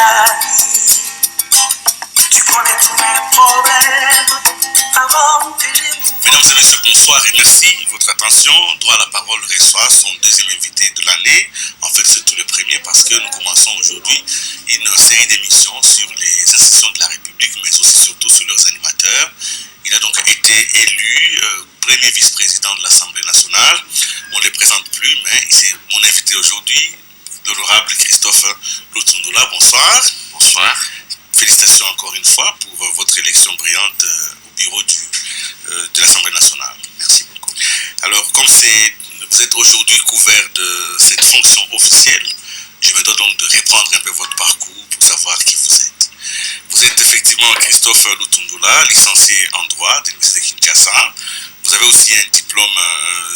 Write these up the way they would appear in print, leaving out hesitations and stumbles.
la vie. Tu connais tous mes problèmes avant que je m'oublie. Mesdames et messieurs, bonsoir et merci de votre attention. Droit à la parole reçoit son deuxième invité de l'année. En fait, c'est tout le premier parce que nous commençons aujourd'hui une série d'émissions sur les institutions de la République, mais aussi surtout sur leurs animateurs. Il a donc été élu premier vice-président de l'Assemblée nationale. On ne les présente plus, mais c'est mon invité aujourd'hui, l'honorable Christophe Lutundula. Bonsoir. Bonsoir. Félicitations encore une fois pour votre élection brillante au bureau de l'Assemblée nationale. Merci beaucoup. Alors, comme vous êtes aujourd'hui couvert de cette fonction officielle, je me dois donc de reprendre un peu votre parcours pour savoir qui vous êtes. Vous êtes effectivement Christophe Lutundula, licencié en droit de l'Université de Kinshasa. Vous avez aussi un diplôme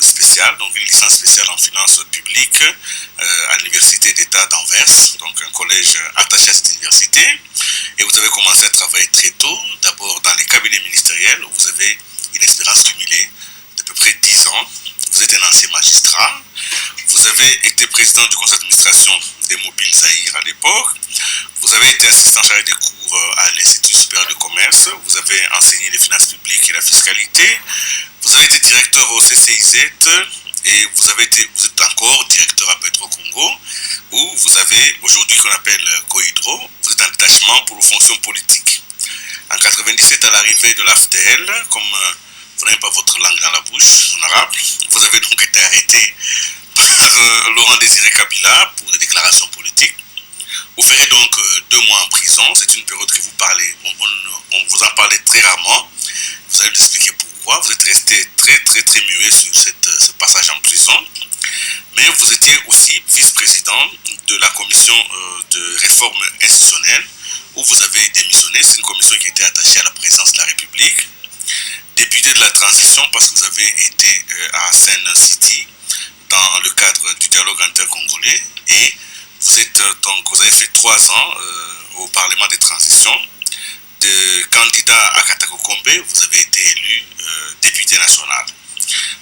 spécial, donc une licence spéciale en finances publiques à l'Université d'État d'Anvers, donc un collège attaché à cette université. Et vous avez commencé à travailler très tôt, d'abord dans les cabinets ministériels, où vous avez une expérience cumulée d'à peu près 10 ans. Vous êtes un ancien magistrat. Vous avez été président du conseil d'administration des Mobiles Zaïre à l'époque. Vous avez été assistant chargé des cours à l'Institut supérieur de commerce. Vous avez enseigné les finances publiques et la fiscalité. Vous avez été directeur au CCIZ et vous êtes encore directeur à Petro-Congo, où vous avez aujourd'hui qu'on appelle Cohydro. Vous êtes en détachement pour les fonctions politiques. En 97, à l'arrivée de l'AFDL, comme vous n'avez pas votre langue dans la bouche, honorable, vous avez donc été arrêté par Laurent Désiré Kabila pour des déclarations politiques. Vous ferez donc 2 mois en prison. C'est une période que vous parlez, on vous en parlait très rarement. Vous allez nous expliquer pourquoi. Vous êtes resté très muet sur ce passage en prison. Mais vous étiez aussi vice-président de la commission de réforme institutionnelle où vous avez démissionné. C'est une commission qui était attachée à la présidence de la République. Député de la transition parce que vous avez été à Seine City dans le cadre du dialogue intercongolais et vous avez fait 3 ans au Parlement des transitions. De candidat à Katakokombe, vous avez été élu député national.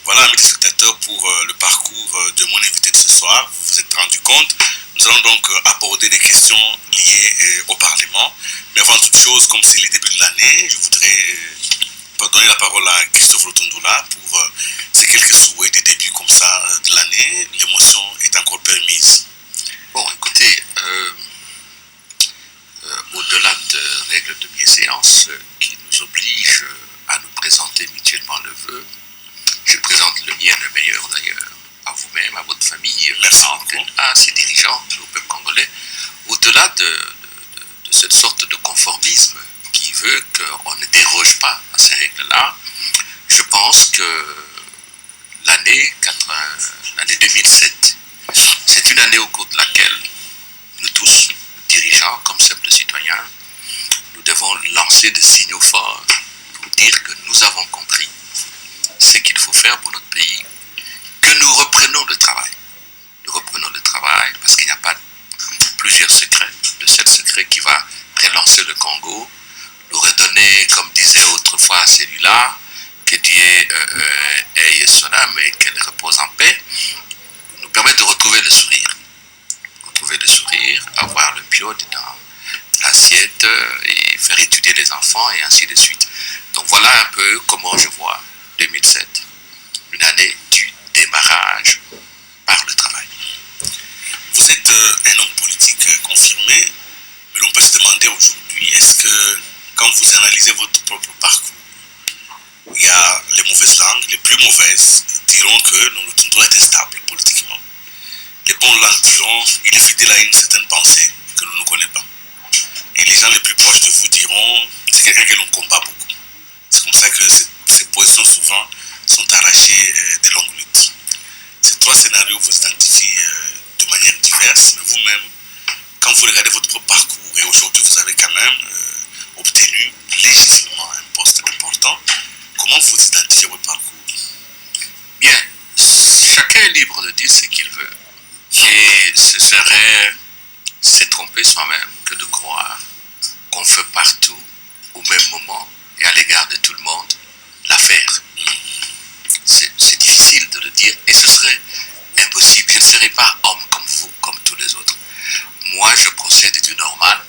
Voilà, mes spectateurs, pour le parcours de mon invité de ce soir. Vous vous êtes rendu compte. Nous allons donc aborder des questions liées au Parlement. Mais avant toute chose, comme c'est le début de l'année, je voudrais donner la parole à Christophe Lutundula pour ces quelques souhaits des débuts comme ça de l'année. L'émotion est encore permise. Bon, écoutez, au-delà de règles de bienséance qui nous obligent à nous présenter mutuellement le vœu, je présente le mien, le meilleur d'ailleurs, à vous-même, à votre famille, à ces dirigeants, au peuple congolais, au-delà de cette sorte de conformisme qui veut qu'on ne déroge pas à ces règles-là. Je pense que l'année 2007, c'est une année au cours de laquelle nous tous, dirigeants comme simples citoyens, nous devons lancer des signaux forts pour dire que nous avons compris ce qu'il faut faire pour notre pays, que nous reprenons le travail. Nous reprenons le travail parce qu'il n'y a pas plusieurs secrets. Le seul secret qui va relancer le Congo, nous redonner, comme disait autrefois celui-là, que Dieu ait son âme et qu'elle repose en paix, nous permettre de retrouver le sourire. Retrouver le sourire, avoir le piode dans l'assiette et faire étudier les enfants et ainsi de suite. Donc voilà un peu comment je vois 2007, une année du démarrage par le travail. Vous êtes un homme politique confirmé, mais l'on peut se demander aujourd'hui, est-ce que quand vous analysez votre propre parcours, il y a les mauvaises langues, les plus mauvaises diront que Lutundula est stable politiquement. Les bonnes langues diront il est fidèle à une certaine pensée que l'on ne connaît pas. Et les gens les plus proches de vous diront c'est quelqu'un que l'on combat beaucoup. C'est comme ça que ces positions souvent sont arrachées de longues luttes. Ces 3 scénarios vous identifient de manière diverse, mais vous-même, quand vous regardez votre propre parcours, et aujourd'hui vous avez quand même obtenu légitimement un poste important, comment vous identifiez votre parcours? Bien, chacun est libre de dire ce qu'il veut. Et ce serait se tromper soi-même que de croire qu'on fait partout, au même moment, et à l'égard de tout le monde, l'affaire. C'est difficile de le dire, et ce serait impossible. Je ne serai pas homme comme vous, comme tous les autres. Moi, je procède du normal,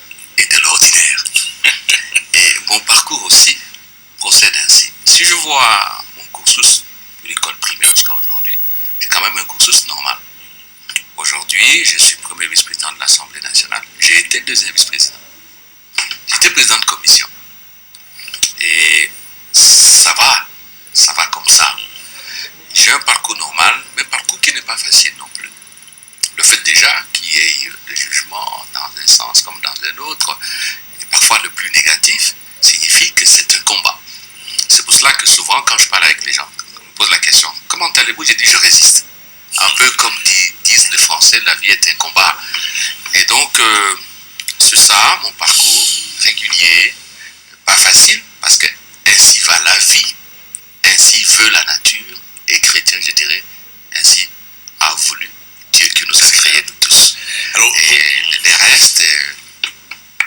rapport à mon cursus, de l'école primaire jusqu'à aujourd'hui, j'ai quand même un cursus normal. Aujourd'hui, je suis premier vice-président de l'Assemblée nationale. J'ai été deuxième vice-président. J'étais président de commission. Et ça va comme ça. J'ai un parcours normal, mais un parcours qui n'est pas facile non plus. Le fait déjà qu'il y ait le jugement dans un sens comme dans un autre, et parfois le plus négatif, signifie que c'est un combat. C'est pour cela que souvent, quand je parle avec les gens, on me pose la question, comment allez-vous? J'ai dit, je résiste. Un peu comme disent les Français, la vie est un combat. Et donc, c'est ça, mon parcours régulier, pas facile, parce que ainsi va la vie, ainsi veut la nature, et chrétien, je dirais, ainsi a voulu Dieu qui nous a créés nous tous. Alors, et le reste,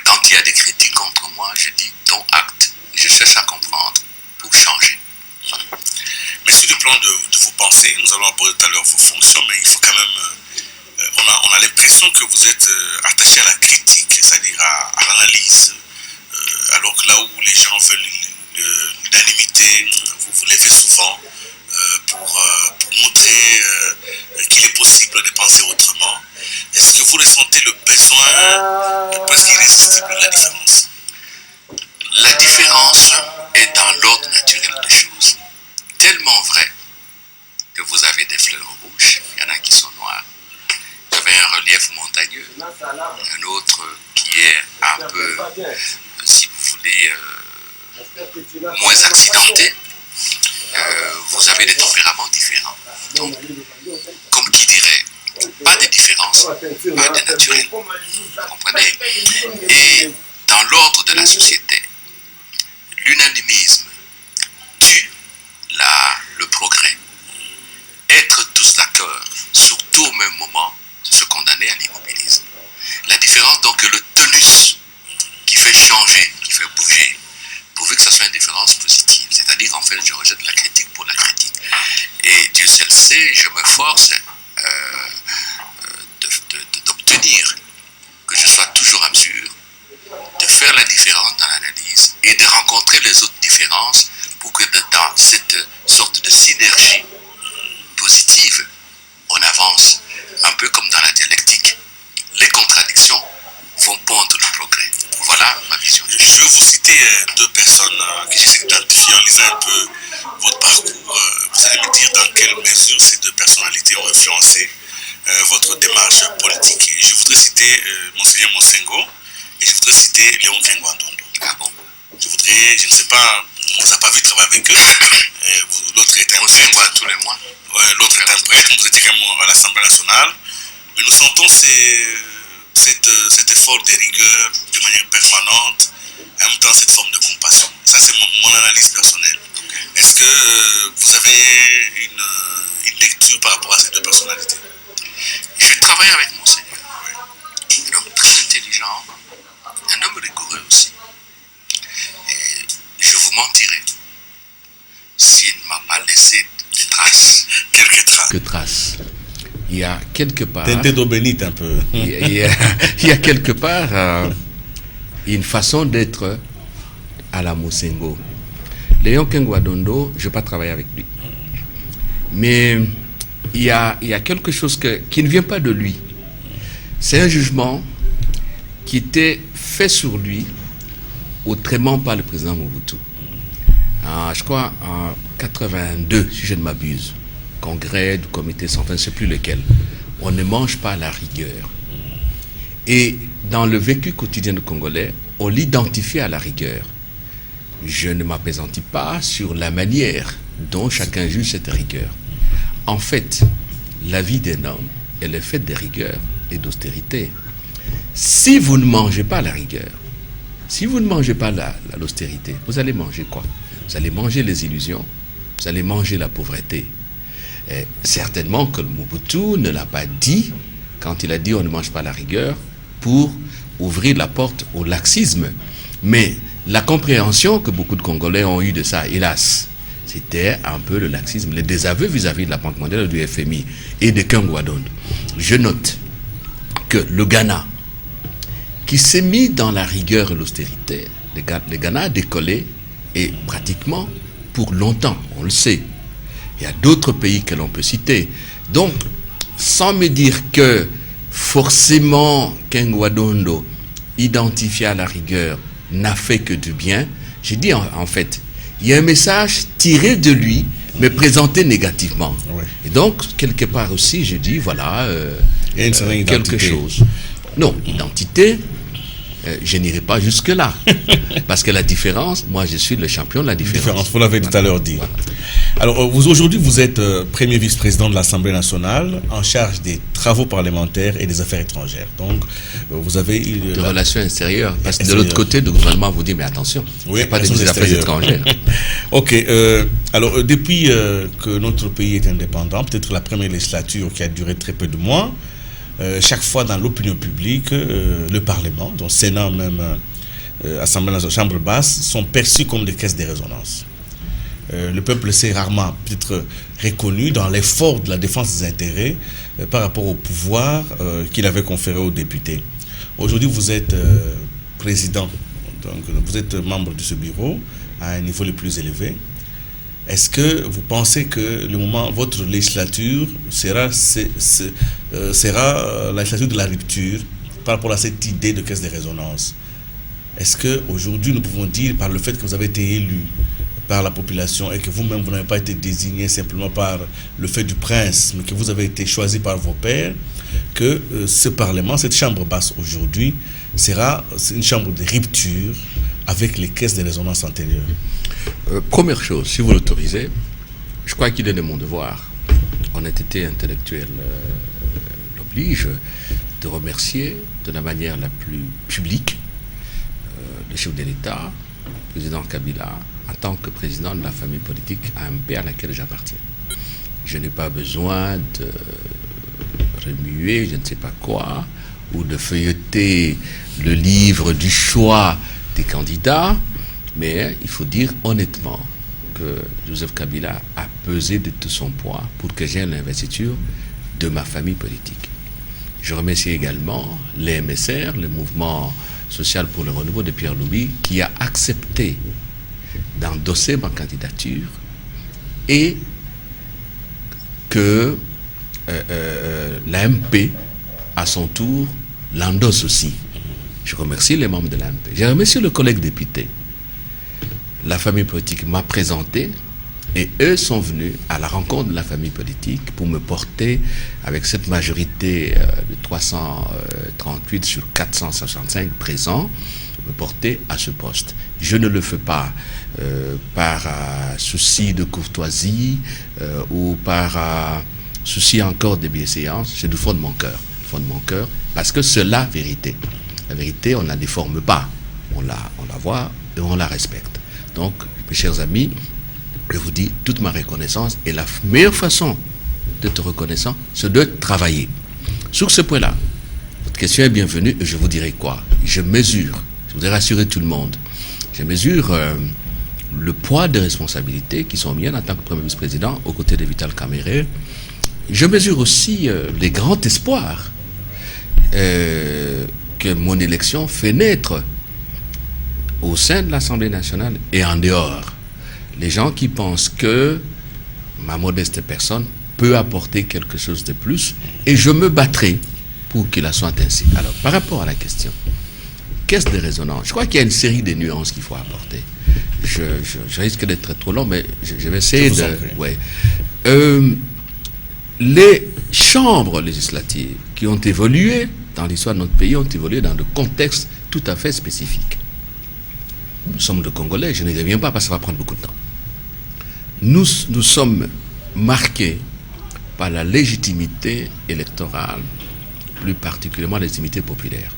quand il y a des critiques contre moi, je dis, dont acte, je cherche à comprendre pour changer. Voilà. Mais sur le plan de vos pensées, nous allons aborder tout à l'heure vos fonctions, mais il faut quand même, on a l'impression que vous êtes attaché à la critique, c'est-à-dire à l'analyse, alors que là où les gens veulent l'unanimité, vous vous levez souvent pour montrer qu'il est possible de penser autrement. Est-ce que vous ressentez le besoin presque irrésistible de la différence? La différence est dans l'ordre naturel des choses. Tellement vrai que vous avez des fleurs rouges, il y en a qui sont noires. Vous avez un relief montagneux, un autre qui est un peu, si vous voulez, moins accidenté. Vous avez des tempéraments différents. Donc, comme qui dirait, pas de différence, pas de naturel. Vous comprenez? Et dans l'ordre de la société, l'unanimisme tue le progrès. Être tous d'accord, surtout au même moment, c'est se condamner à l'immobilisme. La différence donc est le tonus qui fait changer, qui fait bouger, pourvu que ce soit une différence positive. C'est-à-dire en fait je rejette la critique pour la critique. Et Dieu seul sait, je me force d'obtenir que je sois toujours en mesure de faire la différence dans l'analyse et de rencontrer les autres différences pour que dans cette sorte de synergie positive, on avance. Un peu comme dans la dialectique. Les contradictions vont pondre le progrès. Voilà ma vision. Je vais vous citer deux personnes que j'ai identifiées en lisant un peu votre parcours. Vous allez me dire dans quelle mesure ces deux personnalités ont influencé votre démarche politique. Et je voudrais citer Monseigneur Mosengo et je voudrais citer Léon Kengwa-Ndondo. Ah bon? Je ne sais pas, on ne vous a pas vu travailler avec eux. L'autre est un prêtre. Tous les mois. L'autre est un prêtre, vous étiez quand même à l'Assemblée nationale. Mais nous sentons cet effort de rigueur de manière permanente, en même temps cette forme de compassion. Ça, c'est mon analyse personnelle. Est-ce que vous avez une lecture par rapport à ces deux personnalités? Je travaille avec mon Seigneur. Un homme très intelligent, un homme rigoureux aussi. Et je vous mentirai s'il ne m'a pas laissé des traces. Quelques traces. Que traces. Il y a quelque part. Teinté d'eau bénite un peu. Il y a quelque part une façon d'être à la Mosengo. Léon Kengwa-Ndondo, je ne vais pas travailler avec lui. Mais il y a quelque chose qui ne vient pas de lui. C'est un jugement qui était fait sur lui autrement par le président Mobutu. Je crois en 82, si je ne m'abuse, congrès du comité central, je ne sais plus lequel, on ne mange pas la rigueur. Et dans le vécu quotidien du Congolais, on l'identifie à la rigueur. Je ne m'appesantis pas sur la manière dont chacun juge cette rigueur. En fait, la vie d'un homme, elle est faite de rigueur et d'austérité. Si vous ne mangez pas la rigueur, si vous ne mangez pas l'austérité, vous allez manger quoi? Vous allez manger les illusions, vous allez manger la pauvreté. Et certainement que le Mobutu ne l'a pas dit quand il a dit on ne mange pas la rigueur pour ouvrir la porte au laxisme. Mais la compréhension que beaucoup de Congolais ont eue de ça, hélas, c'était un peu le laxisme, le désaveu vis-à-vis de la Banque mondiale, du FMI et de Kengwa-Ndondo. Je note que le Ghana, qui s'est mis dans la rigueur et l'austérité, le Ghana a décollé et pratiquement pour longtemps, on le sait. Il y a d'autres pays que l'on peut citer. Donc, sans me dire que forcément Kengwa Dondo, identifié à la rigueur, n'a fait que du bien, j'ai dit en fait, il y a un message tiré de lui, mais présenté négativement. Ouais. Et donc, quelque part aussi, je dis, voilà, Il y a une certaine quelque identité. chose. Non, identité, je n'irai pas jusque-là. Parce que la différence, moi je suis le champion de la différence. Vous l'avez tout à l'heure dit. Voilà. Alors, aujourd'hui, vous êtes premier vice-président de l'Assemblée nationale en charge des travaux parlementaires et des affaires étrangères. Donc, vous avez... De relations extérieures. Parce que de Extérieures. l'autre côté, le gouvernement vous dit, mais attention, il n'y a pas de relations des affaires extérieures. étrangères. Ok. Alors, depuis que notre pays est indépendant, peut-être la première législature qui a duré très peu de mois, chaque fois dans l'opinion publique, le Parlement, donc Sénat même, Assemblée nationale, Chambre basse, sont perçus comme des caisses de résonance. Le peuple s'est rarement peut-être reconnu dans l'effort de la défense des intérêts par rapport au pouvoir qu'il avait conféré aux députés. Aujourd'hui, vous êtes président, donc vous êtes membre de ce bureau à un niveau le plus élevé. Est-ce que vous pensez que le moment, votre législature sera la législature de la rupture par rapport à cette idée de caisse de résonance? Est-ce qu'aujourd'hui, nous pouvons dire, par le fait que vous avez été élu par la population et que vous-même, vous n'avez pas été désigné simplement par le fait du prince, mais que vous avez été choisi par vos pairs, que ce Parlement, cette chambre basse aujourd'hui, sera une chambre de rupture avec les caisses de résonance antérieures? Première chose, si vous l'autorisez, je crois qu'il est de mon devoir, honnêteté intellectuelle l'oblige, de remercier de la manière la plus publique le chef de l'État, le président Kabila, en tant que président de la famille politique AMP à laquelle j'appartiens. Je n'ai pas besoin de remuer je ne sais pas quoi, ou de feuilleter le livre du choix des candidats, mais il faut dire honnêtement que Joseph Kabila a pesé de tout son poids pour que j'aie l'investiture de ma famille politique. Je remercie également les MSR, le mouvement social pour le renouveau de Pierre Louis, qui a accepté d'endosser ma candidature et que l'AMP, à son tour, l'endosse aussi. Je remercie les membres de l'AMP. Je remercie le collègue député. La famille politique m'a présenté et eux sont venus à la rencontre de la famille politique pour me porter, avec cette majorité de 338 sur 465 présents, me porter à ce poste. Je ne le fais pas par souci de courtoisie ou par souci encore de bienséance, c'est du fond de mon cœur. Du fond de mon cœur, parce que c'est la vérité. La vérité, on ne la déforme pas. On la voit et on la respecte. Donc, mes chers amis, je vous dis toute ma reconnaissance, et la meilleure façon d'être reconnaissant, c'est de travailler. Sur ce point-là, votre question est bienvenue et je vous dirai quoi. Je voudrais rassurer tout le monde, je mesure le poids des responsabilités qui sont miennes en tant que premier vice-président aux côtés de Vital Kamerhe. Je mesure aussi les grands espoirs que mon élection fait naître au sein de l'Assemblée nationale et en dehors. Les gens qui pensent que ma modeste personne peut apporter quelque chose de plus, et je me battrai pour qu'il en soit ainsi. Alors, par rapport à la question, caisse de résonance, je crois qu'il y a une série de nuances qu'il faut apporter. Je risque d'être trop long, mais je vais essayer de... Ouais. Les chambres législatives qui ont évolué dans l'histoire de notre pays ont évolué dans des contextes tout à fait spécifiques. Nous sommes de Congolais, je ne reviens pas parce que ça va prendre beaucoup de temps. Nous sommes marqués par la légitimité électorale, plus particulièrement la légitimité populaire.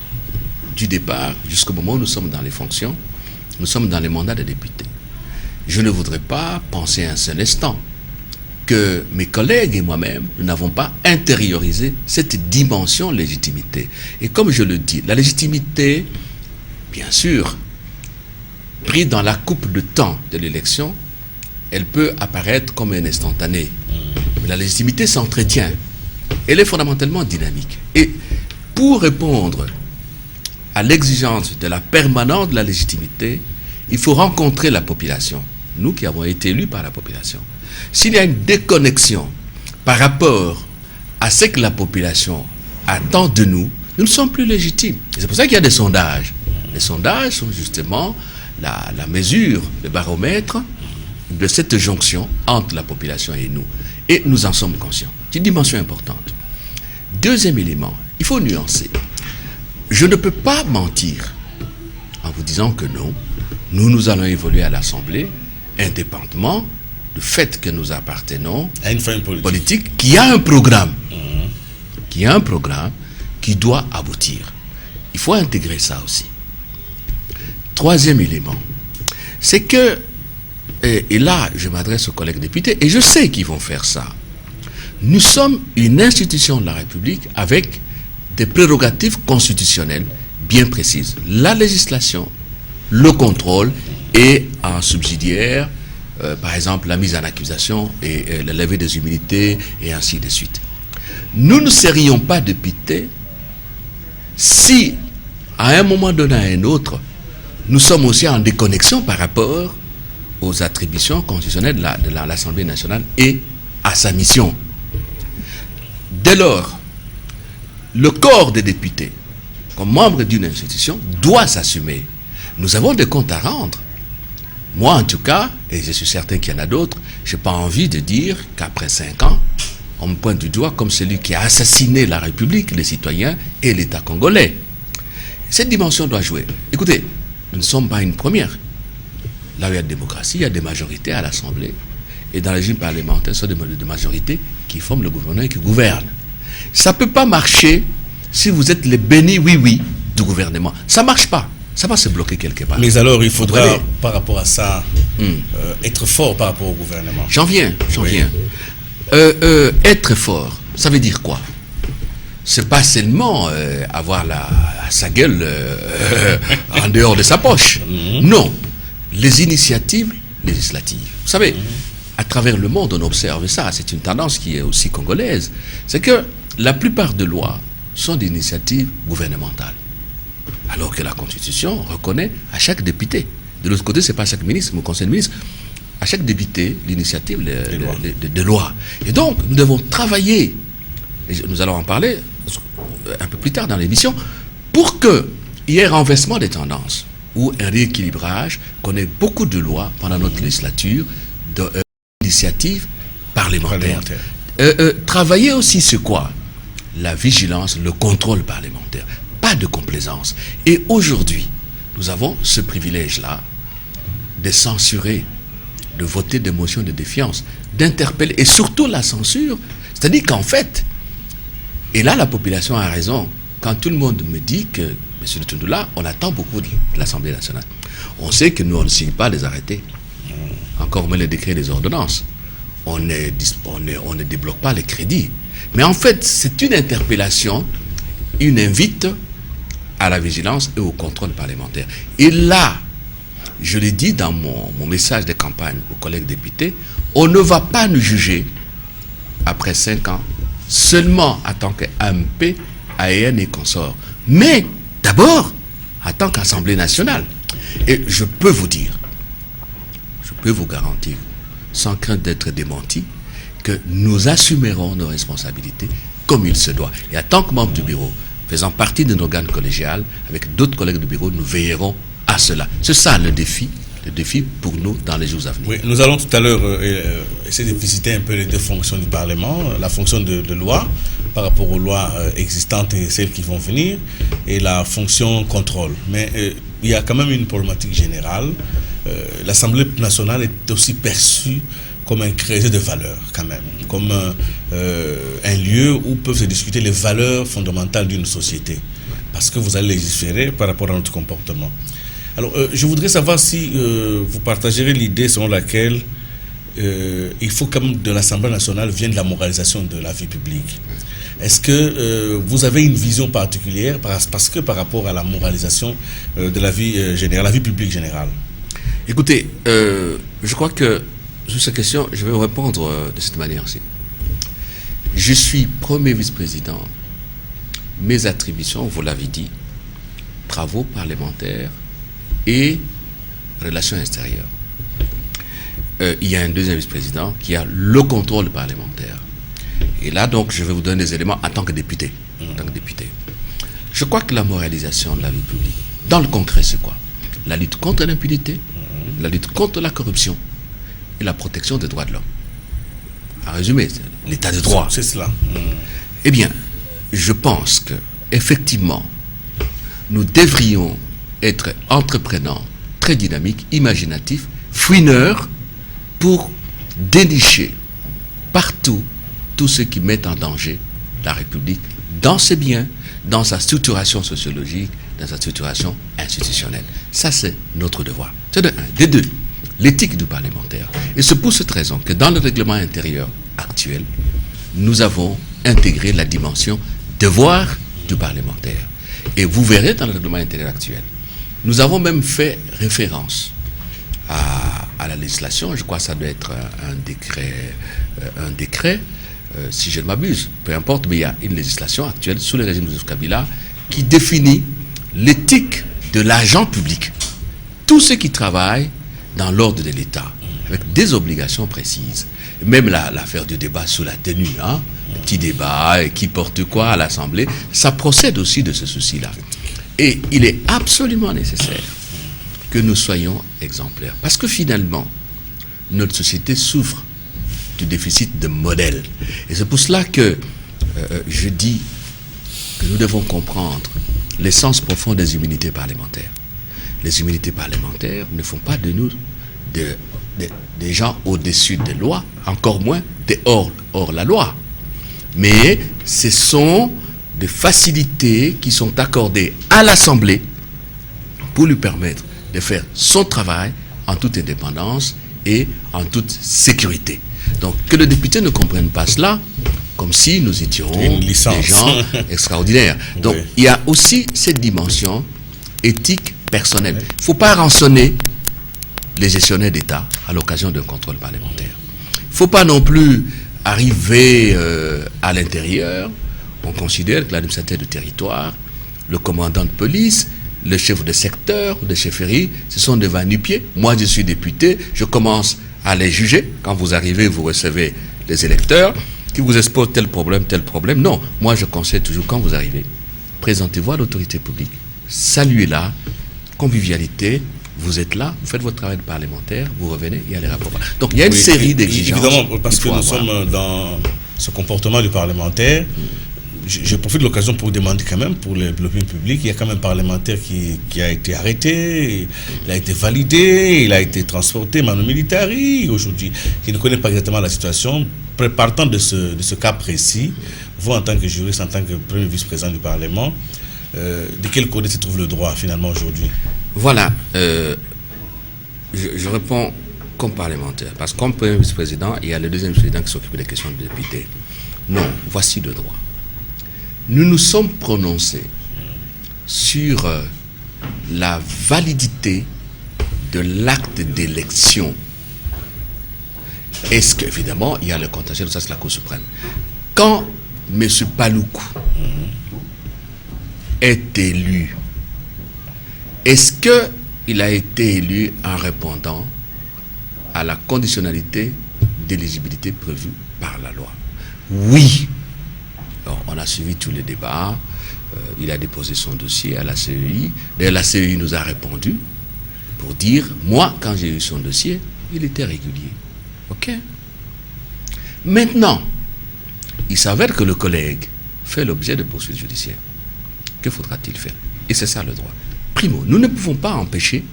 Du départ jusqu'au moment où nous sommes dans les fonctions, nous sommes dans les mandats de députés. Je ne voudrais pas penser un seul instant que mes collègues et moi-même, nous n'avons pas intériorisé cette dimension légitimité. Et comme je le dis, la légitimité, bien sûr, prise dans la coupe de temps de l'élection, elle peut apparaître comme un instantané. Mais la légitimité s'entretient. Elle est fondamentalement dynamique. Et pour répondre à l'exigence de la permanence de la légitimité, il faut rencontrer la population. nous qui avons été élus par la population, s'il y a une déconnexion par rapport à ce que la population attend de nous, nous ne sommes plus légitimes. Et c'est pour ça qu'il y a des sondages. Les sondages sont justement la mesure, le baromètre de cette jonction entre la population et nous. Et nous en sommes conscients. C'est une dimension importante. Deuxième élément, il faut nuancer. Je ne peux pas mentir en vous disant que non, nous allons évoluer à l'Assemblée indépendamment du fait que nous appartenons à une famille politique qui a un programme. Qui a un programme qui doit aboutir. Il faut intégrer ça aussi. Troisième élément, c'est que, et là je m'adresse aux collègues députés, et je sais qu'ils vont faire ça, nous sommes une institution de la République avec des prérogatives constitutionnelles bien précises. La législation, le contrôle et en subsidiaire, par exemple la mise en accusation et la levée des immunités et ainsi de suite. Nous ne serions pas députés si, à un moment donné à un autre, nous sommes aussi en déconnexion par rapport aux attributions constitutionnelles de l'Assemblée nationale et à sa mission. Dès lors, le corps des députés, comme membre d'une institution, doit s'assumer. Nous avons des comptes à rendre. Moi, en tout cas, et je suis certain qu'il y en a d'autres, je n'ai pas envie de dire qu'après 5 ans, on me pointe du doigt comme celui qui a assassiné la République, les citoyens et l'État congolais. Cette dimension doit jouer. Écoutez, nous ne sommes pas une première. Là où il y a de démocratie, il y a des majorités à l'Assemblée. Et dans le régime parlementaire, ce sont des majorités qui forment le gouvernement et qui gouvernent. Ça ne peut pas marcher si vous êtes les bénis oui-oui du gouvernement. Ça ne marche pas. Ça va se bloquer quelque part. Mais alors, il faudra, par rapport à ça, être fort par rapport au gouvernement. J'en viens. Être fort, ça veut dire quoi? C'est pas seulement avoir sa gueule en dehors de sa poche. Non. Les initiatives législatives. Vous savez, à travers le monde, on observe ça. C'est une tendance qui est aussi congolaise. C'est que la plupart des lois sont des initiatives gouvernementales. Alors que la Constitution reconnaît à chaque député. De l'autre côté, ce n'est pas à chaque ministre, mais au Conseil des ministres, à chaque député, l'initiative des lois. Et donc, nous devons travailler, et nous allons en parler un peu plus tard dans l'émission, pour qu'il y ait un renversement des tendances, ou un rééquilibrage, qu'on ait beaucoup de lois pendant notre législature, d'initiatives parlementaires. Travailler aussi sur quoi? La vigilance, le contrôle parlementaire. Pas de complaisance. Et aujourd'hui, nous avons ce privilège-là de censurer, de voter des motions de défiance, d'interpeller, et surtout la censure. C'est-à-dire qu'en fait, et là la population a raison, quand tout le monde me dit que, M. Lutundoula, on attend beaucoup de l'Assemblée nationale. On sait que nous, on ne signe pas les arrêtés, encore moins les décrets et les ordonnances. On ne débloque pas les crédits. Mais en fait, c'est une interpellation, une invite à la vigilance et au contrôle parlementaire. Et là, je l'ai dit dans mon message de campagne aux collègues députés, on ne va pas nous juger après 5 ans seulement en tant qu'AMP, AEN et consorts, mais d'abord en tant qu'Assemblée nationale. Et je peux vous dire, je peux vous garantir, sans crainte d'être démenti, que nous assumerons nos responsabilités comme il se doit. Et en tant que membre du bureau, faisant partie d'un organe collégial, avec d'autres collègues du bureau, nous veillerons à cela. C'est ça le défi pour nous dans les jours à venir. Oui, nous allons tout à l'heure essayer de visiter un peu les deux fonctions du Parlement, la fonction de loi par rapport aux lois existantes et celles qui vont venir, et la fonction contrôle. Mais il y a quand même une problématique générale. L'Assemblée nationale est aussi perçue comme un creuset de valeurs, quand même, comme un lieu où peuvent se discuter les valeurs fondamentales d'une société, parce que vous allez légiférer par rapport à notre comportement. Alors, je voudrais savoir si vous partagerez l'idée selon laquelle il faut quand même de l'Assemblée nationale vienne la moralisation de la vie publique. Est-ce que vous avez une vision particulière parce que par rapport à la moralisation de la vie générale, la vie publique générale? Écoutez, je crois que sur cette question, je vais vous répondre de cette manière-ci. Je suis premier vice-président. Mes attributions, vous l'avez dit, travaux parlementaires et relations extérieures. il y a un deuxième vice-président qui a le contrôle parlementaire. Et là, donc, je vais vous donner des éléments en tant que député. Je crois que la moralisation de la vie publique, dans le concret, c'est quoi? La lutte contre l'impunité, la lutte contre la corruption et la protection des droits de l'homme. En résumé, c'est l'état de droit. C'est cela. Eh bien, je pense que effectivement, nous devrions être entreprenants, très dynamiques, imaginatifs, fouineurs, pour dénicher partout tout ce qui met en danger la République dans ses biens, dans sa structuration sociologique, dans sa structuration institutionnelle. Ça, c'est notre devoir. C'est de un. De deux, l'éthique du parlementaire. Et c'est pour cette raison que dans le règlement intérieur actuel, nous avons intégré la dimension devoir du parlementaire. Et vous verrez dans le règlement intérieur actuel, nous avons même fait référence à la législation. Je crois que ça doit être un décret, si je ne m'abuse, peu importe, mais il y a une législation actuelle sous le régime de Joseph Kabila qui définit l'éthique de l'agent public. Tous ceux qui travaillent dans l'ordre de l'État, avec des obligations précises. Même l'affaire du débat sous la tenue, le petit débat, qui porte quoi à l'Assemblée, ça procède aussi de ce souci-là. Et il est absolument nécessaire que nous soyons exemplaires. Parce que finalement, notre société souffre du déficit de modèle. Et c'est pour cela que je dis que nous devons comprendre l'essence profonde des immunités parlementaires. Les immunités parlementaires ne font pas de nous des gens au-dessus des lois, encore moins des hors la loi. Mais ce sont des facilités qui sont accordées à l'Assemblée pour lui permettre de faire son travail en toute indépendance et en toute sécurité. Donc que le député ne comprenne pas cela comme si nous étions des gens extraordinaires. Donc il y a aussi cette dimension éthique personnelle. Il ne faut pas rançonner les gestionnaires d'État à l'occasion d'un contrôle parlementaire. Il ne faut pas non plus arriver à l'intérieur. On considère que l'administrateur du territoire, le commandant de police, le chef de secteur, de chefferie, ce sont des va-nu-pieds. Moi, je suis député, je commence à les juger. Quand vous arrivez, vous recevez les électeurs qui vous exposent tel problème. Non, moi, je conseille toujours, quand vous arrivez, présentez-vous à l'autorité publique, saluez-la, convivialité. Vous êtes là, vous faites votre travail de parlementaire, vous revenez, il y a les rapports. Donc il y a une série d'exigences. Évidemment, parce que nous sommes dans ce comportement du parlementaire. Je profite de l'occasion pour vous demander quand même, pour l'opinion publique, il y a quand même un parlementaire qui a été arrêté, il a été validé, il a été transporté manu militari aujourd'hui, qui ne connaît pas exactement la situation. Partant de ce cas précis, vous en tant que juriste, en tant que premier vice-président du Parlement, de quel côté se trouve le droit finalement aujourd'hui? Voilà, je réponds comme parlementaire, parce que comme premier vice-président, il y a le deuxième vice-président qui s'occupe des questions de députés. Non, voici le droit. Nous nous sommes prononcés sur la validité de l'acte d'élection. Est-ce qu'évidemment, il y a le contentieux, ça c'est la Cour suprême. Quand M. Paloukou est élu, est-ce qu'il a été élu en répondant à la conditionnalité d'éligibilité prévue par la loi? Oui. Alors, on a suivi tous les débats. Il a déposé son dossier à la CEI. D'ailleurs, la CEI nous a répondu pour dire, moi, quand j'ai eu son dossier, il était régulier. OK? Maintenant, il s'avère que le collègue fait l'objet de poursuites judiciaires. Que faudra-t-il faire? Et c'est ça le droit. Primo, nous ne pouvons pas empêcher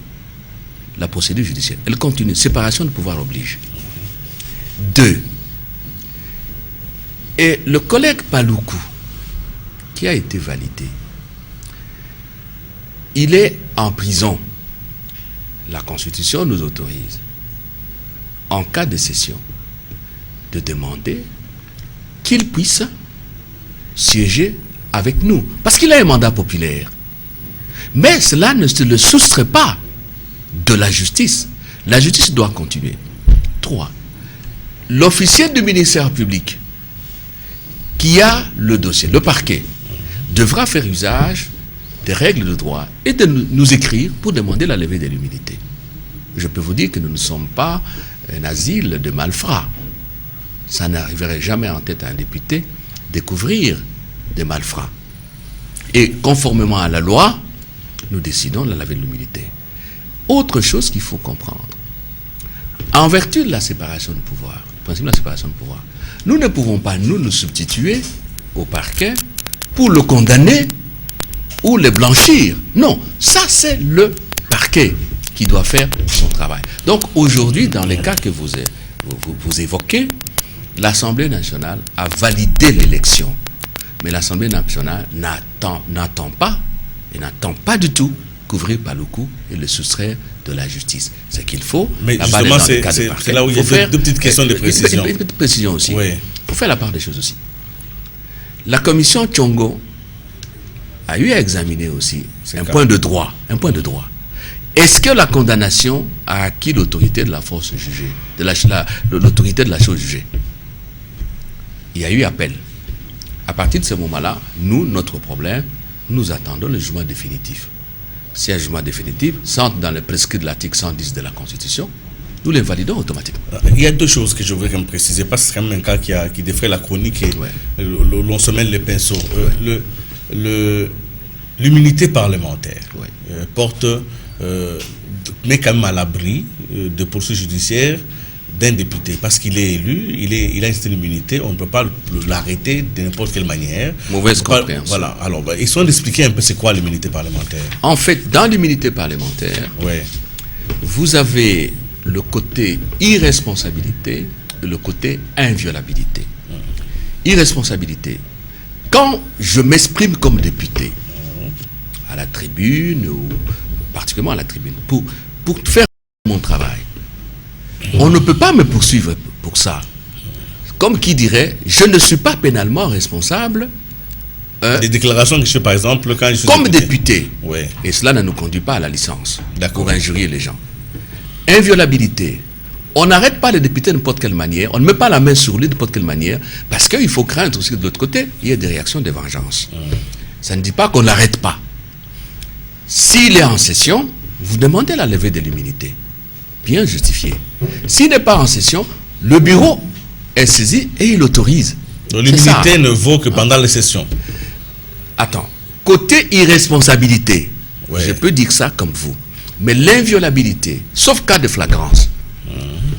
la procédure judiciaire. Elle continue. Séparation de pouvoir oblige. 2. Et le collègue Paloukou, qui a été validé, il est en prison. La Constitution nous autorise, en cas de cession, de demander qu'il puisse siéger avec nous. Parce qu'il a un mandat populaire. Mais cela ne se le soustrait pas de la justice. La justice doit continuer. 3. L'officier du ministère public qui a le dossier, le parquet, devra faire usage des règles de droit et de nous écrire pour demander la levée de l'immunité. Je peux vous dire que nous ne sommes pas un asile de malfrats. Ça n'arriverait jamais en tête à un député de couvrir des malfrats. Et conformément à la loi, nous décidons de la levée de l'immunité. Autre chose qu'il faut comprendre, en vertu de la séparation de pouvoir, le principe de la séparation de pouvoir, nous ne pouvons pas nous substituer au parquet pour le condamner ou le blanchir. Non, ça c'est le parquet qui doit faire son travail. Donc aujourd'hui, dans les cas que vous évoquez, l'Assemblée nationale a validé l'élection. Mais l'Assemblée nationale n'attend pas du tout couvrir Paluku et le soustraire de la justice. C'est qu'il faut. Mais justement, c'est là où il y a deux petites questions de précision. Une petite précision aussi. Oui. Il faut faire la part des choses aussi. La commission Tchongo a eu à examiner aussi un point de droit. Est-ce que la condamnation a acquis l'autorité de la force jugée, l'autorité de la chose jugée? Il y a eu appel. À partir de ce moment-là, notre problème, nous attendons le jugement définitif. Si un jugement définitif s'entre dans le prescrit de l'article 110 de la Constitution, nous l'invalidons automatiquement. Il y a deux choses que je voudrais me préciser, parce que c'est quand même un cas qui défraie la chronique et l'on se mêle les pinceaux. L'immunité parlementaire porte, met quand même à l'abri de poursuites judiciaires d'un député, parce qu'il est élu, il a une immunité, on ne peut pas l'arrêter de n'importe quelle manière. Mauvaise compréhension. Voilà, alors, essayons d'expliquer un peu c'est quoi l'immunité parlementaire. En fait, dans l'immunité parlementaire, vous avez le côté irresponsabilité et le côté inviolabilité. Irresponsabilité. Quand je m'exprime comme député, à la tribune, ou particulièrement à la tribune, pour faire mon travail, on ne peut pas me poursuivre pour ça. Comme qui dirait, je ne suis pas pénalement responsable. Des déclarations que je fais, par exemple, quand je suis comme député. Ouais. Et cela ne nous conduit pas à la licence pour injurier les gens. Inviolabilité. On n'arrête pas les députés de n'importe quelle manière, on ne met pas la main sur lui de n'importe quelle manière, parce qu'il faut craindre aussi que de l'autre côté, il y ait des réactions de vengeance. Ça ne dit pas qu'on n'arrête pas. S'il est en session, vous demandez la levée de l'immunité. Bien justifié. S'il n'est pas en session, le bureau est saisi et il autorise. L'immunité ne vaut que pendant les sessions. Attends, côté irresponsabilité, je peux dire ça comme vous, mais l'inviolabilité, sauf cas de flagrance,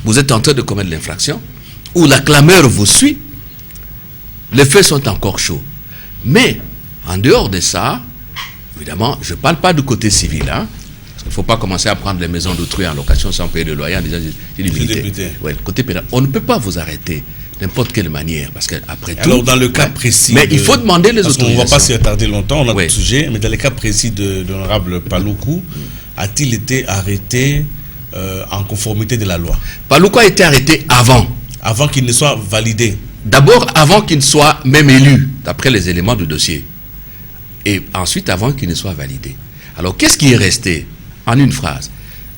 vous êtes en train de commettre l'infraction, ou la clameur vous suit, les faits sont encore chauds. Mais, en dehors de ça, évidemment, je ne parle pas du côté civil, il ne faut pas commencer à prendre les maisons d'autrui en location sans payer de loyer en disant j'ai l'immunité. Le côté pénal. On ne peut pas vous arrêter n'importe quelle manière, parce qu'après tout... Alors, dans le cas précis... Mais il faut demander les autorisations. On ne va pas s'y attarder longtemps, on a le sujet, mais dans le cas précis de l'honorable Paluku, a-t-il été arrêté en conformité de la loi? Paluku a été arrêté avant. Avant qu'il ne soit validé. D'abord, avant qu'il ne soit même élu, d'après les éléments du dossier. Et ensuite, avant qu'il ne soit validé. Alors, qu'est-ce qui est resté? En une phrase,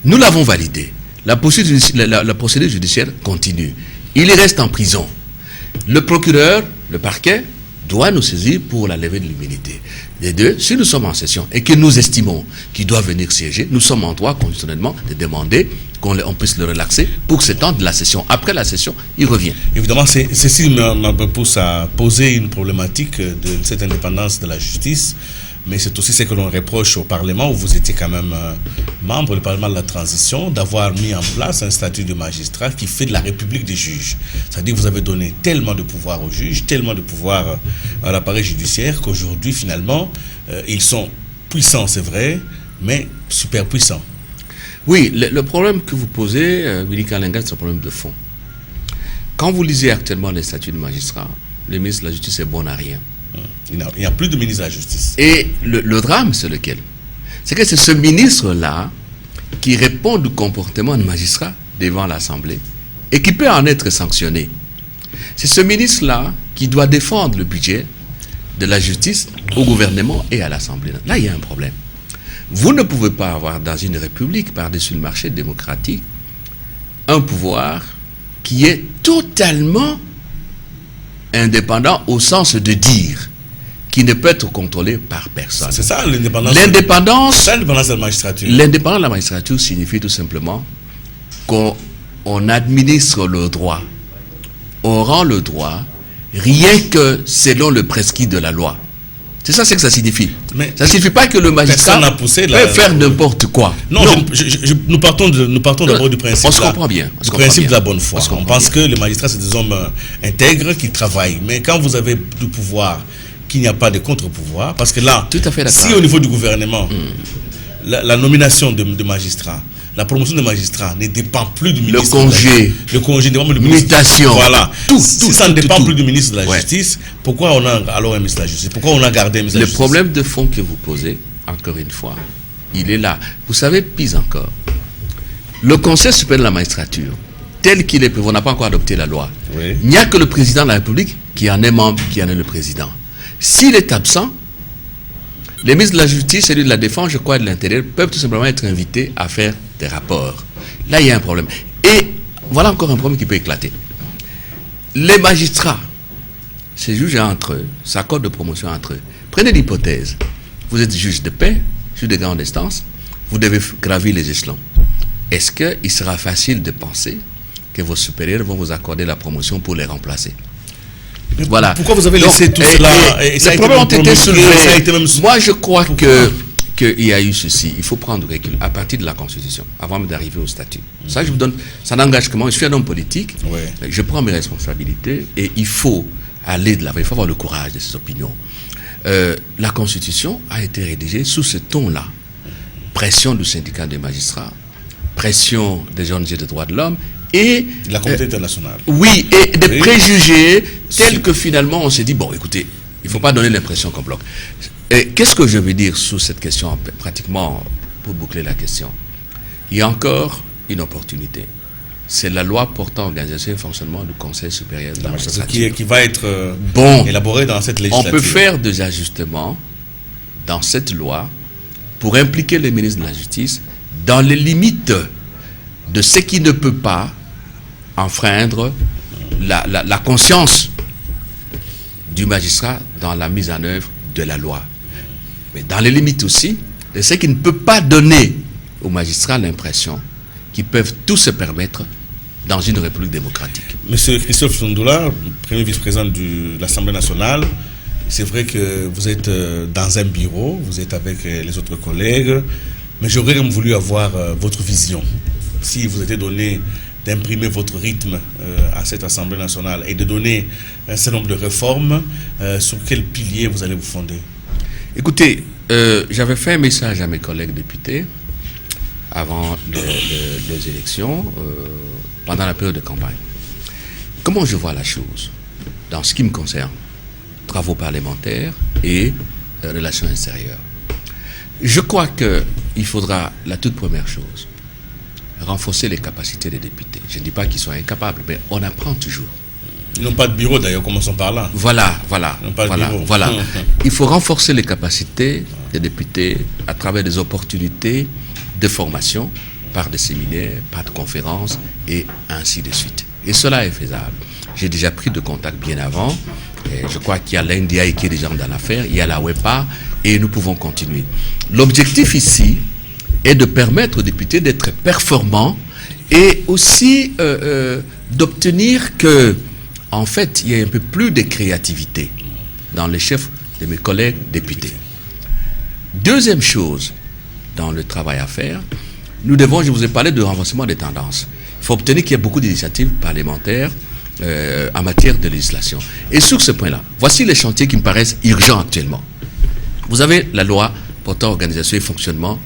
nous l'avons validé. La procédure judiciaire continue. Il reste en prison. Le procureur, le parquet, doit nous saisir pour la levée de l'immunité. Les deux, si nous sommes en session et que nous estimons qu'il doit venir siéger, nous sommes en droit constitutionnellement de demander qu'on puisse le relaxer pour s'étendre de la session. Après la session, il revient. Évidemment, ceci me pousse à poser une problématique de cette indépendance de la justice. Mais c'est aussi ce que l'on reproche au Parlement, où vous étiez quand même membre du Parlement de la Transition, d'avoir mis en place un statut de magistrat qui fait de la République des juges. C'est-à-dire que vous avez donné tellement de pouvoir aux juges, tellement de pouvoir à l'appareil judiciaire, qu'aujourd'hui, finalement, ils sont puissants, c'est vrai, mais super puissants. Oui, le problème que vous posez, Willy Kalenga, c'est un problème de fond. Quand vous lisez actuellement les statuts de magistrat, le ministre de la Justice est bon à rien. Il n'y a plus de ministre de la Justice. Et le drame, c'est lequel? C'est que c'est ce ministre-là qui répond du comportement de magistrat devant l'Assemblée et qui peut en être sanctionné. C'est ce ministre-là qui doit défendre le budget de la justice au gouvernement et à l'Assemblée. Là, il y a un problème. Vous ne pouvez pas avoir dans une république, par-dessus le marché démocratique, un pouvoir qui est totalement indépendant au sens de dire, qui ne peut être contrôlé par personne. C'est ça l'indépendance. L'indépendance de la magistrature. L'indépendance de la magistrature signifie tout simplement qu'on on administre le droit, on rend le droit rien que selon le prescrit de la loi. C'est ça ce que ça signifie. Mais ça ne signifie pas que le magistrat peut faire n'importe quoi. Non. Nous partons d'abord du principe. On se comprend bien. Du principe de la bonne foi. On pense que les magistrats, c'est des hommes intègres qui travaillent. Mais quand vous avez du pouvoir, qu'il n'y a pas de contre-pouvoir, parce que là, tout à fait si au niveau du gouvernement, la nomination de magistrats, la promotion de magistrats ne dépend plus du ministre. Le congé dépend du ministre. Mutation. Voilà. Si ça ne dépend plus du ministre de la Justice, pourquoi on a alors un ministre de la Justice? Pourquoi on a gardé un ministre de la Justice? Le problème de fond que vous posez, encore une fois, il est là. Vous savez, pis encore, le Conseil supérieur de la magistrature, tel qu'il est prévu, on n'a pas encore adopté la loi. Oui. Il n'y a que le président de la République qui en est membre, qui en est le président. S'il est absent, les ministres de la Justice, celui de la Défense, je crois, et de l'Intérieur, peuvent tout simplement être invités à faire des rapports. Là, il y a un problème. Et voilà encore un problème qui peut éclater. Les magistrats se jugent entre eux, s'accordent de promotion entre eux. Prenez l'hypothèse. Vous êtes juge de paix, juge de grande instance, vous devez gravir les échelons. Est-ce qu'il sera facile de penser que vos supérieurs vont vous accorder la promotion pour les remplacer? Voilà. Pourquoi vous avez laissé tout cela? Les problèmes ont été soulevés. Moi, je crois qu'il y a eu ceci. Il faut prendre recul à partir de la Constitution, avant d'arriver au statut. Ça, je vous donne, ça n'engage que moi. Je suis un homme politique. Ouais. Je prends mes responsabilités et il faut aller de l'avant. Il faut avoir le courage de ses opinions. La Constitution a été rédigée sous ce ton-là. Pression du syndicat des magistrats, pression des ONG des droits de l'homme, et la communauté internationale. Oui, et des préjugés tels que finalement on s'est dit, bon, écoutez, il ne faut pas donner l'impression qu'on bloque. Qu'est-ce que je veux dire sous cette question, pratiquement pour boucler la question? Il y a encore une opportunité. C'est la loi portant organisation et fonctionnement du Conseil supérieur de la magistrature. Qui va être élaborée dans cette législature. On peut faire des ajustements dans cette loi pour impliquer les ministres de la Justice dans les limites de ce qui ne peut pas enfreindre la conscience du magistrat dans la mise en œuvre de la loi. Mais dans les limites aussi de ce qui ne peut pas donner aux magistrats l'impression qu'ils peuvent tout se permettre dans une république démocratique. Monsieur Christophe Sundoula, premier vice-président de l'Assemblée nationale, c'est vrai que vous êtes dans un bureau, vous êtes avec les autres collègues, mais j'aurais voulu avoir votre vision. Si vous étiez donné d'imprimer votre rythme à cette Assemblée nationale et de donner un certain nombre de réformes, sur quel pilier vous allez vous fonder? Écoutez, j'avais fait un message à mes collègues députés avant les élections, pendant la période de campagne. Comment je vois la chose dans ce qui me concerne, travaux parlementaires et relations extérieures? Je crois qu'il faudra, la toute première chose, renforcer les capacités des députés. Je ne dis pas qu'ils sont incapables, mais on apprend toujours. Ils n'ont pas de bureau d'ailleurs, commençons par là. Voilà. Bureau. Il faut renforcer les capacités des députés à travers des opportunités de formation, par des séminaires, par des conférences, et ainsi de suite. Et cela est faisable. J'ai déjà pris de contact bien avant. Et je crois qu'il y a l'NDA qui est déjà dans l'affaire, il y a la WEPA, et nous pouvons continuer. L'objectif ici est de permettre aux députés d'être performants et aussi d'obtenir que, en fait, il y ait un peu plus de créativité dans les chefs de mes collègues députés. Deuxième chose, dans le travail à faire, nous devons, je vous ai parlé de renforcement des tendances. Il faut obtenir qu'il y ait beaucoup d'initiatives parlementaires en matière de législation. Et sur ce point-là, voici les chantiers qui me paraissent urgents actuellement. Vous avez la loi portant organisation et fonctionnement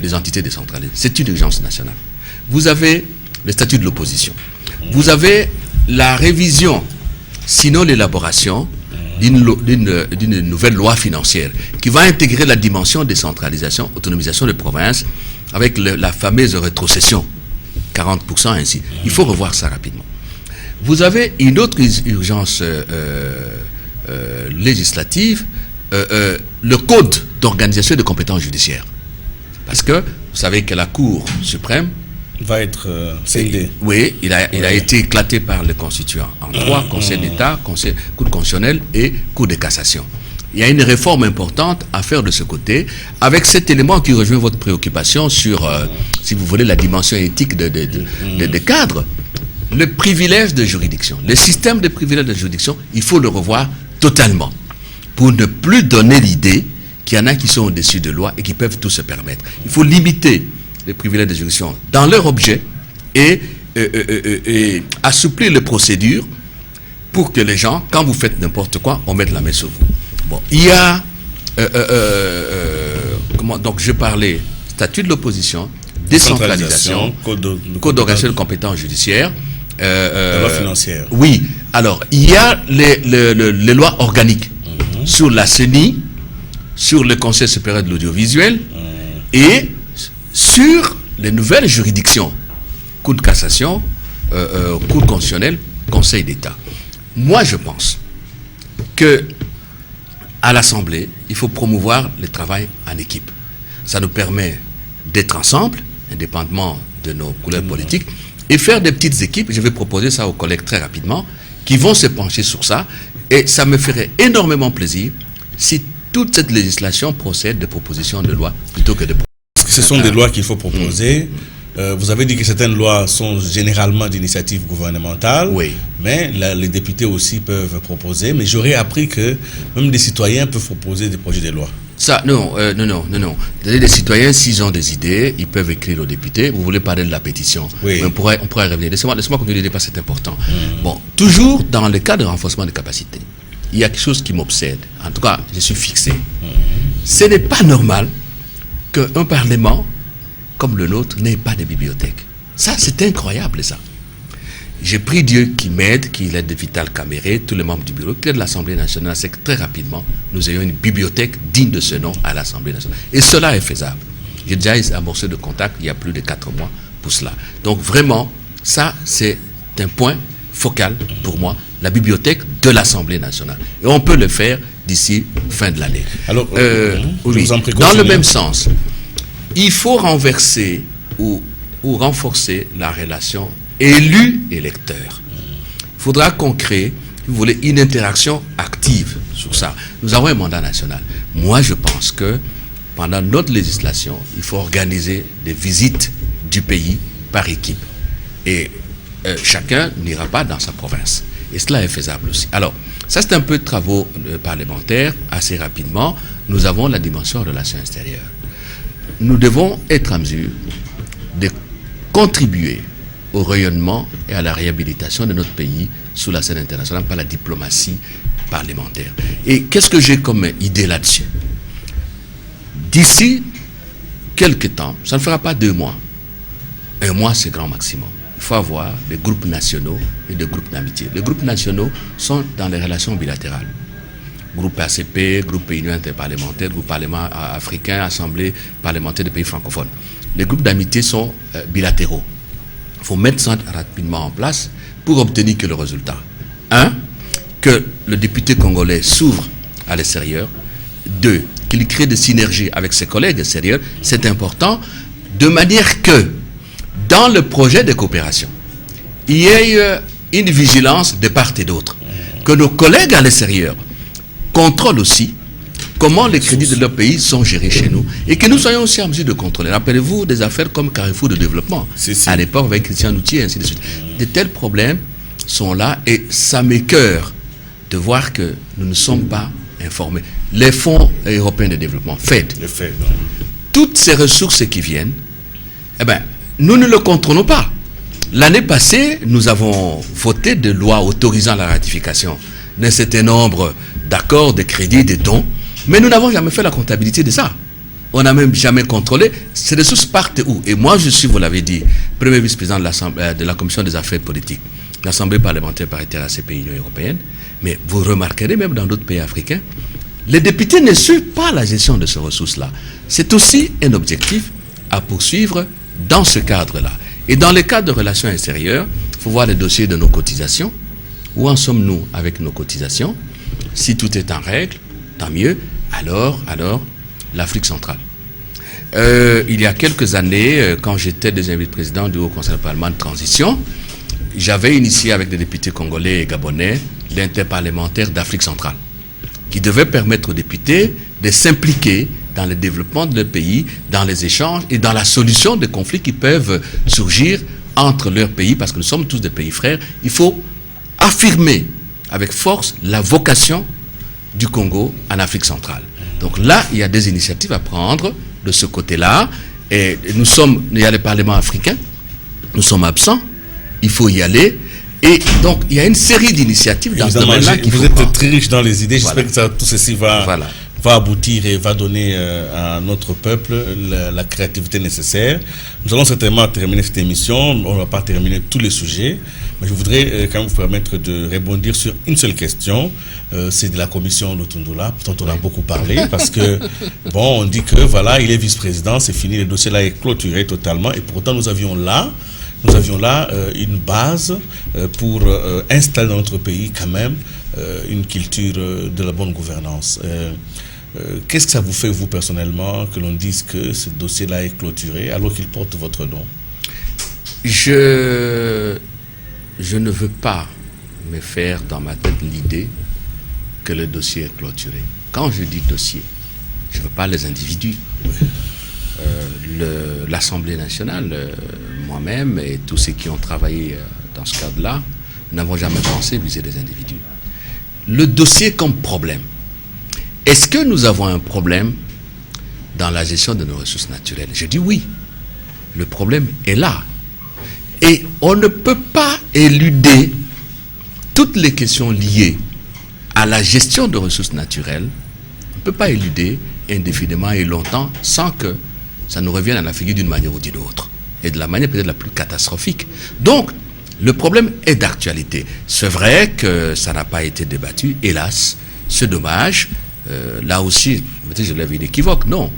des entités décentralisées. C'est une urgence nationale. Vous avez le statut de l'opposition. Vous avez la révision, sinon l'élaboration d'une nouvelle loi financière qui va intégrer la dimension décentralisation, autonomisation des provinces avec la fameuse rétrocession, 40% ainsi. Il faut revoir ça rapidement. Vous avez une autre urgence législative, le code d'organisation et de compétences judiciaires. Parce que vous savez que la Cour suprême va être scindé. Oui, il a été éclaté par les constituants en trois, Conseil d'État, Cour constitutionnelle et Cour de cassation. Il y a une réforme importante à faire de ce côté, avec cet élément qui rejoint votre préoccupation sur, si vous voulez, la dimension éthique des cadres. Le privilège de juridiction, le système de privilège de juridiction, il faut le revoir totalement pour ne plus donner l'idée qu'il y en a qui sont au-dessus de loi et qui peuvent tout se permettre. Il faut limiter les privilèges de juridiction dans leur objet et assouplir les procédures pour que les gens, quand vous faites n'importe quoi, on mette la main sur vous. Bon, il y a, donc je parlais statut de l'opposition, décentralisation, code d'organisation de compétences judiciaires, la loi financière. Oui, alors il y a les lois organiques sur la CENI, sur le Conseil supérieur de l'audiovisuel et sur les nouvelles juridictions, Cour de cassation, Cour constitutionnelle, Conseil d'État. Moi, je pense que à l'Assemblée, il faut promouvoir le travail en équipe. Ça nous permet d'être ensemble, indépendamment de nos couleurs politiques, et faire des petites équipes. Je vais proposer ça aux collègues très rapidement, qui vont se pencher sur ça. Et ça me ferait énormément plaisir si toute cette législation procède de propositions de loi plutôt que de... Parce que ce sont des lois qu'il faut proposer. Vous avez dit que certaines lois sont généralement d'initiative gouvernementale, oui. Mais les députés aussi peuvent proposer. Mais j'aurais appris que même des citoyens peuvent proposer des projets de loi. Ça, non. Les citoyens, s'ils ont des idées, ils peuvent écrire aux députés. Vous voulez parler de la pétition. Oui. Mais on pourrait revenir. Laissez-moi continuer le débat, c'est important. Bon, toujours dans le cas de renforcement des capacités, il y a quelque chose qui m'obsède. En tout cas, je suis fixé. Ce n'est pas normal qu'un Parlement comme le nôtre n'ait pas de bibliothèque. Ça, c'est incroyable, ça. J'ai pris Dieu qui m'aide, qui l'aide de Vital Caméré, tous les membres du bureau, qui est de l'Assemblée nationale, c'est que très rapidement, nous ayons une bibliothèque digne de ce nom à l'Assemblée nationale. Et cela est faisable. J'ai déjà amorcé de contact il y a plus de 4 mois pour cela. Donc vraiment, ça, c'est un point focal pour moi, la bibliothèque de l'Assemblée nationale. Et on peut le faire d'ici fin de l'année. Alors, oui, vous en prie, dans le même sens, il faut renverser ou renforcer la relation élu-électeur. Il faudra qu'on crée, si vous voulez, une interaction active sur ça. Nous avons un mandat national. Moi, je pense que pendant notre législation, il faut organiser des visites du pays par équipe. Et chacun n'ira pas dans sa province. Et cela est faisable aussi. Alors, ça c'est un peu de travaux parlementaires. Assez rapidement, nous avons la dimension relations extérieures. Nous devons être en mesure de contribuer au rayonnement et à la réhabilitation de notre pays sous la scène internationale par la diplomatie parlementaire. Et qu'est-ce que j'ai comme idée là-dessus? D'ici quelques temps, ça ne fera pas 2 mois. 1 mois, c'est grand maximum. Il faut avoir des groupes nationaux et des groupes d'amitié. Les groupes nationaux sont dans les relations bilatérales. Groupe ACP, groupe Union interparlementaire, groupe parlement africain, assemblée parlementaire des pays francophones. Les groupes d'amitié sont bilatéraux. Il faut mettre ça rapidement en place pour obtenir que le résultat. 1, que le député congolais s'ouvre à l'extérieur. 2, qu'il crée des synergies avec ses collègues extérieurs. C'est important, de manière que, dans le projet de coopération, il y ait une vigilance de part et d'autre. Que nos collègues à l'extérieur contrôlent aussi comment les crédits de leur pays sont gérés chez nous et que nous soyons aussi en mesure de contrôler. Rappelez-vous des affaires comme Carrefour de développement, à l'époque avec Christian Noutier et ainsi de suite. De tels problèmes sont là et ça m'écoeure de voir que nous ne sommes pas informés. Les fonds européens de développement, FED, toutes ces ressources qui viennent, eh ben, nous ne le contrôlons pas. L'année passée, nous avons voté des lois autorisant la ratification d'un certain nombre d'accords, de crédits, de dons, mais nous n'avons jamais fait la comptabilité de ça. On n'a même jamais contrôlé. Ces ressources partent où? Et moi, je suis, vous l'avez dit, premier vice-président de la Commission des affaires politiques, l'Assemblée parlementaire paritaire ACP Union européenne, mais vous remarquerez même dans d'autres pays africains, les députés ne suivent pas la gestion de ces ressources-là. C'est aussi un objectif à poursuivre dans ce cadre-là. Et dans le cadre de relations extérieures, il faut voir les dossiers de nos cotisations. Où en sommes-nous avec nos cotisations? Si tout est en règle, tant mieux. Alors, l'Afrique centrale. Il y a quelques années, quand j'étais deuxième vice-président du Haut Conseil du Parlement de transition, j'avais initié avec des députés congolais et gabonais l'interparlementaire d'Afrique centrale. qui devait permettre aux députés de s'impliquer dans le développement de leur pays, dans les échanges et dans la solution des conflits qui peuvent surgir entre leurs pays, parce que nous sommes tous des pays frères. Il faut affirmer avec force la vocation du Congo en Afrique centrale. Donc là, il y a des initiatives à prendre de ce côté-là. Et il y a le Parlement africain, nous sommes absents, il faut y aller. Et donc, il y a une série d'initiatives dans ce domaine-là. Vous êtes très riche dans les idées. J'espère que tout ceci va aboutir et va donner à notre peuple la créativité nécessaire. Nous allons certainement terminer cette émission. On ne va pas terminer tous les sujets. Mais je voudrais quand même vous permettre de rebondir sur une seule question. C'est de la commission Lutundula, dont on a beaucoup parlé. Parce que, on dit que voilà, il est vice-président, c'est fini, le dossier là est clôturé totalement. Et pourtant, nous avions là une base pour installer dans notre pays quand même une culture de la bonne gouvernance. Qu'est-ce que ça vous fait, vous, personnellement, que l'on dise que ce dossier-là est clôturé alors qu'il porte votre nom? Je ne veux pas me faire dans ma tête l'idée que le dossier est clôturé. Quand je dis dossier, je ne veux pas les individus. L'Assemblée nationale, moi-même et tous ceux qui ont travaillé dans ce cadre-là, n'avons jamais pensé viser les individus. Le dossier comme problème. Est-ce que nous avons un problème dans la gestion de nos ressources naturelles? Je dis oui. Le problème est là. Et on ne peut pas éluder toutes les questions liées à la gestion de ressources naturelles. On ne peut pas éluder indéfiniment et longtemps sans que ça nous revienne à la figure d'une manière ou d'une autre. Et de la manière peut-être la plus catastrophique. Donc, le problème est d'actualité. C'est vrai que ça n'a pas été débattu, hélas. C'est dommage. Là aussi, je lève une équivoque. Non,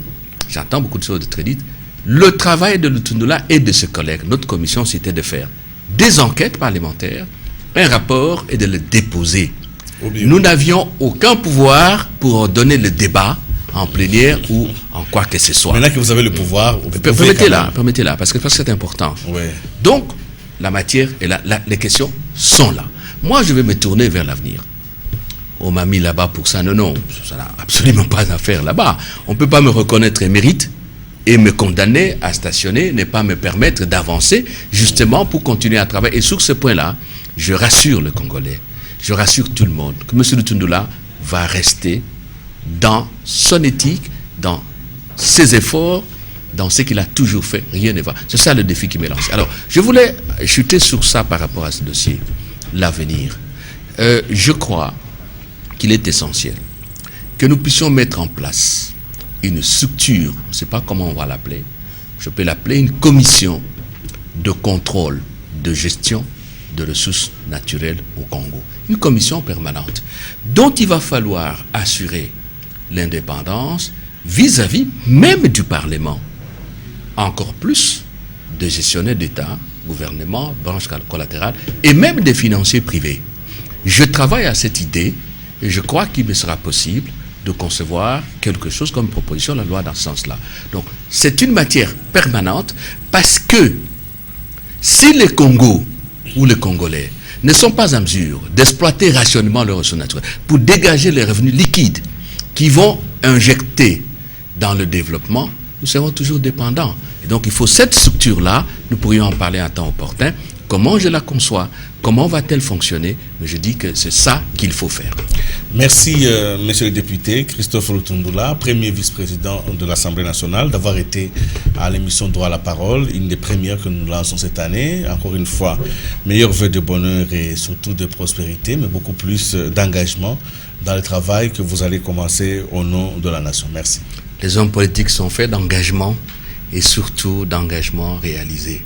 j'entends beaucoup de choses très dites. Le travail de Lutundula et de ses collègues, notre commission, c'était de faire des enquêtes parlementaires, un rapport et de le déposer. Nous n'avions aucun pouvoir pour donner le débat en plénière ou en quoi que ce soit. Maintenant que vous avez le pouvoir, permettez-la, parce que c'est important. Ouais. Donc, la matière et les questions sont là. Moi, je vais me tourner vers l'avenir. On m'a mis là-bas pour ça. Non, ça n'a absolument pas à faire là-bas. On ne peut pas me reconnaître émérite et me condamner à stationner, ne pas me permettre d'avancer, justement pour continuer à travailler. Et sur ce point-là, je rassure le Congolais, je rassure tout le monde que M. Lutundula va rester dans son éthique, dans ses efforts, dans ce qu'il a toujours fait. Rien ne va. C'est ça le défi qui me lance. Alors, je voulais chuter sur ça par rapport à ce dossier, l'avenir. Je crois qu'il est essentiel que nous puissions mettre en place une structure, je ne sais pas comment on va l'appeler, je peux l'appeler une commission de contrôle, de gestion de ressources naturelles au Congo. Une commission permanente dont il va falloir assurer l'indépendance vis-à-vis même du Parlement, encore plus des gestionnaires d'État, gouvernement, branche collatérale et même des financiers privés. Je travaille à cette idée et je crois qu'il me sera possible de concevoir quelque chose comme proposition de la loi dans ce sens-là. Donc, c'est une matière permanente parce que si les Congos ou les Congolais ne sont pas en mesure d'exploiter rationnellement leurs ressources naturelles pour dégager les revenus liquides qui vont injecter dans le développement, nous serons toujours dépendants. Et donc, il faut cette structure-là, nous pourrions en parler à un temps opportun. Comment je la conçois? Comment va-t-elle fonctionner? Mais je dis que c'est ça qu'il faut faire. Merci, monsieur le député Christophe Lutundula, premier vice-président de l'Assemblée nationale, d'avoir été à l'émission Droit à la parole, une des premières que nous lançons cette année. Encore une fois, meilleurs vœux de bonheur et surtout de prospérité, mais beaucoup plus d'engagement dans le travail que vous allez commencer au nom de la nation. Merci. Les hommes politiques sont faits d'engagement et surtout d'engagement réalisé.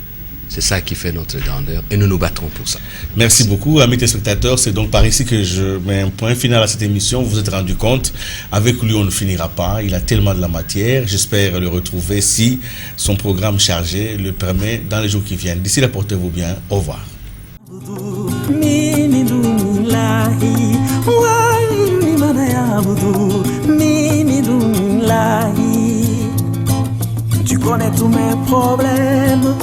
C'est ça qui fait notre grandeur et nous nous battrons pour ça. Merci beaucoup, amis téléspectateurs. C'est donc par ici que je mets un point final à cette émission. Vous vous êtes rendu compte, avec lui on ne finira pas. Il a tellement de la matière. J'espère le retrouver si son programme chargé le permet dans les jours qui viennent. D'ici là, portez-vous bien. Au revoir. Tu connais tous mes problèmes.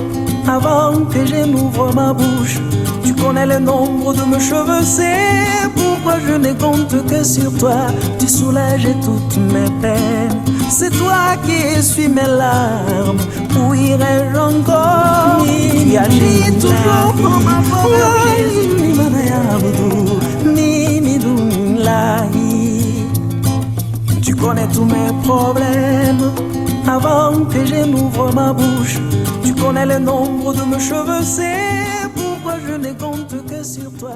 Avant que je n'ouvre ma bouche, tu connais le nombre de mes cheveux, c'est pourquoi je ne compte que sur toi. Tu soulages toutes mes peines, c'est toi qui essuies mes larmes. Où irais-je encore? Tu agis toujours pour ma Tu connais tous mes problèmes avant que je n'ouvre ma bouche. Tu connais le nombre de mes cheveux, c'est pourquoi je ne compte que sur toi.